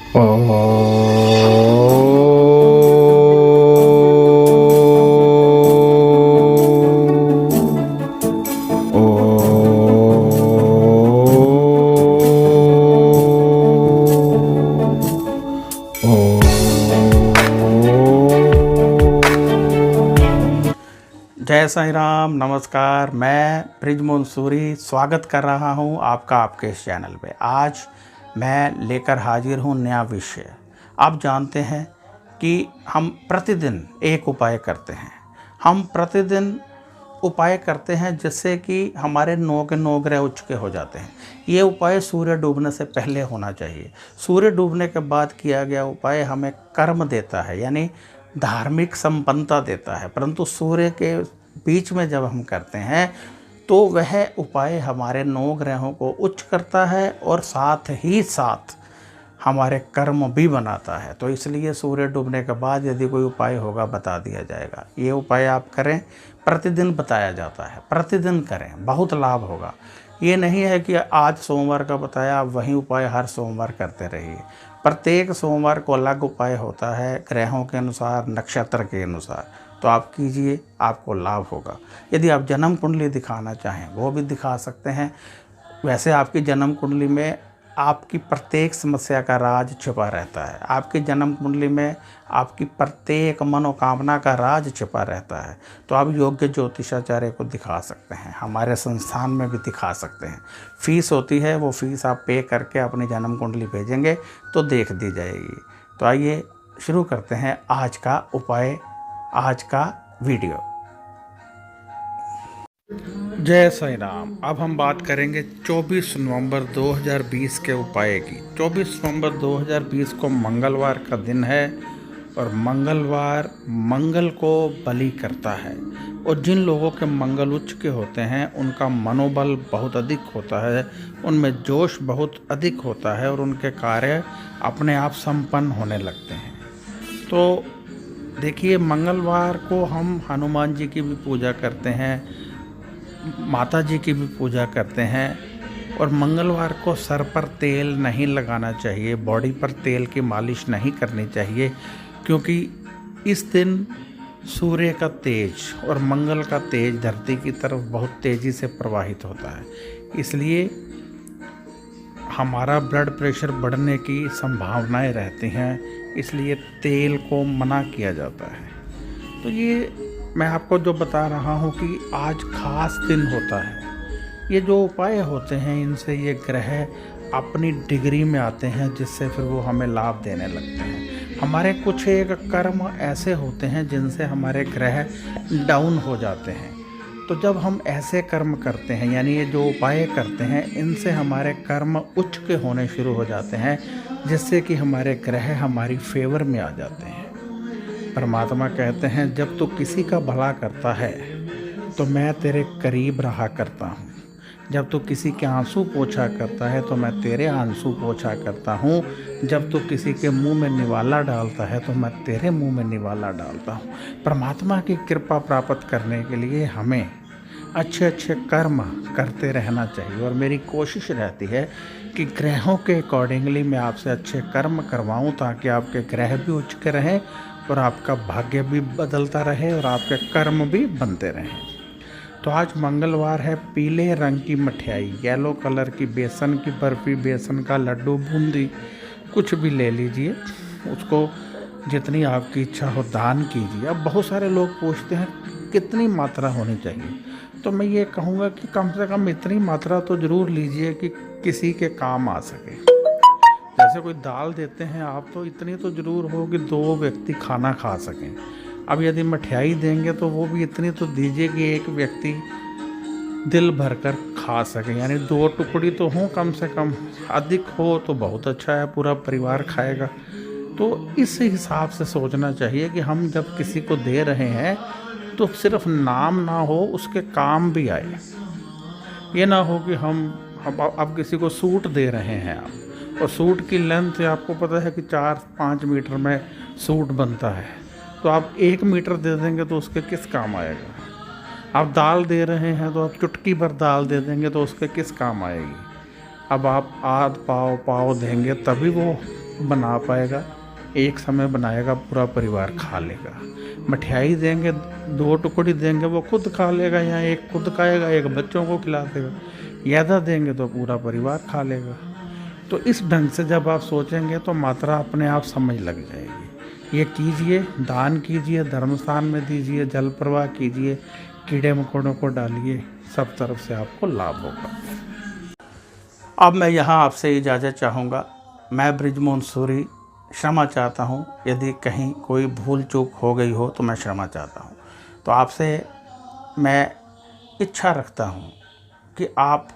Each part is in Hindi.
ओ जय साईं राम। नमस्कार, मैं ब्रिजमोहन सूरी स्वागत कर रहा हूं आपका आपके इस चैनल पे। आज मैं लेकर हाजिर हूं नया विषय। आप जानते हैं कि हम प्रतिदिन एक उपाय करते हैं। हम प्रतिदिन उपाय करते हैं जिससे कि हमारे 9 के 9 ग्रह उच्च के हो जाते हैं। ये उपाय सूर्य डूबने से पहले होना चाहिए। सूर्य डूबने के बाद किया गया उपाय हमें कर्म देता है, यानी धार्मिक संपन्नता देता है, परंतु सूर्य के बीच में जब हम करते हैं तो वह उपाय हमारे 9 ग्रहों को उच्च करता है और साथ ही साथ हमारे कर्म भी बनाता है। तो इसलिए सूर्य डूबने के बाद यदि कोई उपाय होगा बता दिया जाएगा। ये उपाय आप करें, प्रतिदिन बताया जाता है, प्रतिदिन करें, बहुत लाभ होगा। ये नहीं है कि आज सोमवार का बताया आप वही उपाय हर सोमवार करते रहिए। प्रत्येक सोमवार को अलग उपाय होता है, ग्रहों के अनुसार, नक्षत्र के अनुसार। तो आप कीजिए, आपको लाभ होगा। यदि आप जन्म कुंडली दिखाना चाहें वो भी दिखा सकते हैं। वैसे आपकी जन्म कुंडली में आपकी प्रत्येक समस्या का राज छिपा रहता है। आपकी जन्म कुंडली में आपकी प्रत्येक मनोकामना का राज छिपा रहता है। तो आप योग्य ज्योतिषाचार्य को दिखा सकते हैं, हमारे संस्थान में भी दिखा सकते हैं। फीस होती है, वो फीस आप पे करके अपनी जन्म कुंडली भेजेंगे तो देख दी जाएगी। तो आइए शुरू करते हैं आज का उपाय, आज का वीडियो। जय साईं राम। अब हम बात करेंगे 24 नवंबर 2020 के उपाय की। 24 नवंबर 2020 को मंगलवार का दिन है और मंगलवार मंगल को बलि करता है। और जिन लोगों के मंगल उच्च के होते हैं उनका मनोबल बहुत अधिक होता है, उनमें जोश बहुत अधिक होता है और उनके कार्य अपने आप संपन्न होने लगते हैं। तो देखिए, मंगलवार को हम हनुमान जी की भी पूजा करते हैं, माता जी की भी पूजा करते हैं। और मंगलवार को सर पर तेल नहीं लगाना चाहिए, बॉडी पर तेल की मालिश नहीं करनी चाहिए, क्योंकि इस दिन सूर्य का तेज और मंगल का तेज धरती की तरफ बहुत तेज़ी से प्रवाहित होता है। इसलिए हमारा ब्लड प्रेशर बढ़ने की संभावनाएं रहती हैं, इसलिए तेल को मना किया जाता है। तो ये मैं आपको जो बता रहा हूँ कि आज खास दिन होता है। ये जो उपाय होते हैं इनसे ये ग्रह अपनी डिग्री में आते हैं, जिससे फिर वो हमें लाभ देने लगते हैं। हमारे कुछ एक कर्म ऐसे होते हैं जिनसे हमारे ग्रह डाउन हो जाते हैं। तो जब हम ऐसे कर्म करते हैं, यानी ये जो उपाय करते हैं, इनसे हमारे कर्म उच्च के होने शुरू हो जाते हैं, जिससे कि हमारे ग्रह हमारी फेवर में आ जाते हैं। परमात्मा कहते हैं, जब तू किसी का भला करता है तो मैं तेरे करीब रहा करता हूँ। जब तू किसी के आंसू पोंछा करता है तो मैं तेरे आंसू पोंछा करता हूँ। जब तू किसी के मुंह में निवाला डालता है तो मैं तेरे मुंह में निवाला डालता हूँ। परमात्मा की कृपा प्राप्त करने के लिए हमें अच्छे अच्छे कर्म करते रहना चाहिए। और मेरी कोशिश रहती है कि ग्रहों के अकॉर्डिंगली मैं आपसे अच्छे कर्म करवाऊँ, ताकि आपके ग्रह भी उच्च के रहें और आपका भाग्य भी बदलता रहे और आपके कर्म भी बनते रहें। तो आज मंगलवार है। पीले रंग की मठियाई, येलो कलर की बेसन की बर्फ़ी, बेसन का लड्डू, बूंदी, कुछ भी ले लीजिए, उसको जितनी आपकी इच्छा हो दान कीजिए। अब बहुत सारे लोग पूछते हैं कितनी मात्रा होनी चाहिए, तो मैं ये कहूँगा कि कम से कम इतनी मात्रा तो ज़रूर लीजिए कि किसी के काम आ सके। जैसे कोई दाल देते हैं आप, तो इतनी तो ज़रूर हो कि 2 व्यक्ति खाना खा सकें। अब यदि मठियाई देंगे तो वो भी इतनी तो दीजिए कि एक व्यक्ति दिल भरकर खा सके, यानी 2 टुकड़ी तो हों कम से कम। अधिक हो तो बहुत अच्छा है, पूरा परिवार खाएगा। तो इस हिसाब से सोचना चाहिए कि हम जब किसी को दे रहे हैं तो सिर्फ नाम ना हो, उसके काम भी आए। ये ना हो कि हम अब किसी को सूट दे रहे हैं आप, और सूट की लेंथ आपको पता है कि 4-5 मीटर में सूट बनता है, तो आप 1 मीटर दे देंगे तो उसके किस काम आएगा। आप दाल दे रहे हैं तो आप चुटकी भर दाल दे देंगे तो उसके किस काम आएगी। अब आप आध पाव देंगे तभी वो बना पाएगा, एक समय बनाएगा पूरा परिवार खा लेगा। मठियाई देंगे, 2 टुकड़ी देंगे वो खुद खा लेगा, या एक खुद खाएगा, एक बच्चों को खिला देगा। ज़्यादा देंगे तो पूरा परिवार खा लेगा। तो इस ढंग से जब आप सोचेंगे तो मात्रा अपने आप समझ लग जाएगी। ये कीजिए, दान कीजिए, धर्म स्थान में दीजिए, जल प्रवाह कीजिए, कीड़े मकोड़ों को डालिए, सब तरफ से आपको लाभ होगा। अब मैं यहाँ आपसे इजाज़त चाहूँगा। मैं बृजमोहन सूरी क्षमा चाहता हूँ, यदि कहीं कोई भूल चूक हो गई हो तो मैं क्षमा चाहता हूँ। तो आपसे मैं इच्छा रखता हूँ कि आप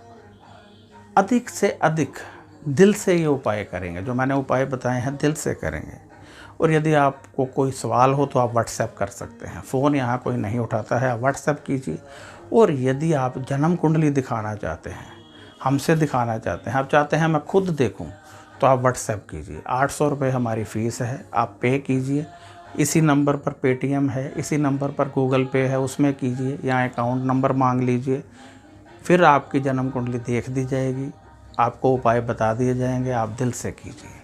अधिक से अधिक दिल से ये उपाय करेंगे, जो मैंने उपाय बताए हैं दिल से करेंगे। और यदि आपको कोई सवाल हो तो आप व्हाट्सएप कर सकते हैं, फ़ोन यहाँ कोई नहीं उठाता है, आप व्हाट्सएप कीजिए। और यदि आप जन्म कुंडली दिखाना चाहते हैं, हमसे दिखाना चाहते हैं, आप चाहते हैं मैं खुद देखूं, तो आप व्हाट्सएप कीजिए। 800 रुपये हमारी फ़ीस है, आप पे कीजिए। इसी नंबर पर पेटीएम है, इसी नंबर पर गूगल पे है, उसमें कीजिए, या अकाउंट नंबर मांग लीजिए। फिर आपकी जन्म कुंडली देख दी जाएगी, आपको उपाय बता दिए जाएंगे, आप दिल से कीजिए।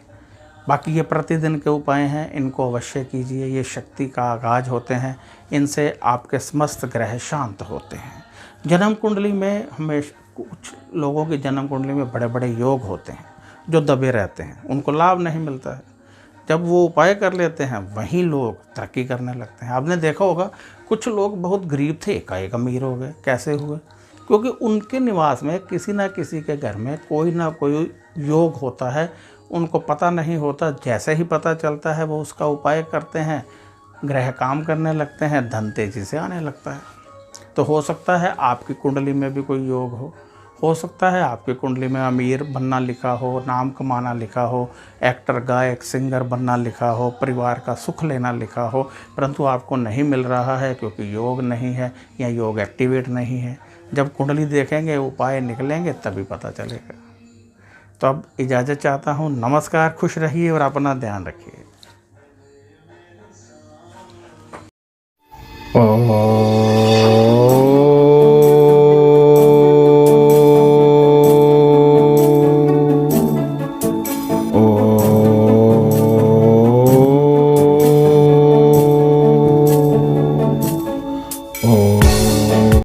बाकी ये प्रतिदिन के उपाय हैं, इनको अवश्य कीजिए। ये शक्ति का आगाज होते हैं, इनसे आपके समस्त ग्रह शांत होते हैं। जन्म कुंडली में हमेशा कुछ लोगों की जन्म कुंडली में बड़े बड़े योग होते हैं जो दबे रहते हैं, उनको लाभ नहीं मिलता है। जब वो उपाय कर लेते हैं वहीं लोग तरक्की करने लगते हैं। आपने देखा होगा कुछ लोग बहुत गरीब थे, एकाएक अमीर हो गए। कैसे हुए? क्योंकि उनके निवास में किसी ना किसी के घर में कोई ना कोई योग होता है, उनको पता नहीं होता। जैसे ही पता चलता है वो उसका उपाय करते हैं, ग्रह काम करने लगते हैं, धन तेजी से आने लगता है। तो हो सकता है आपकी कुंडली में भी कोई योग हो सकता है आपकी कुंडली में अमीर बनना लिखा हो, नाम कमाना लिखा हो, एक्टर, गायक, सिंगर बनना लिखा हो, परिवार का सुख लेना लिखा हो, परंतु आपको नहीं मिल रहा है क्योंकि योग नहीं है या योग एक्टिवेट नहीं है। जब कुंडली देखेंगे, उपाय निकलेंगे, तभी पता चलेगा। तो अब इजाज़त चाहता हूँ। नमस्कार, खुश रहिए और अपना ध्यान रखिए।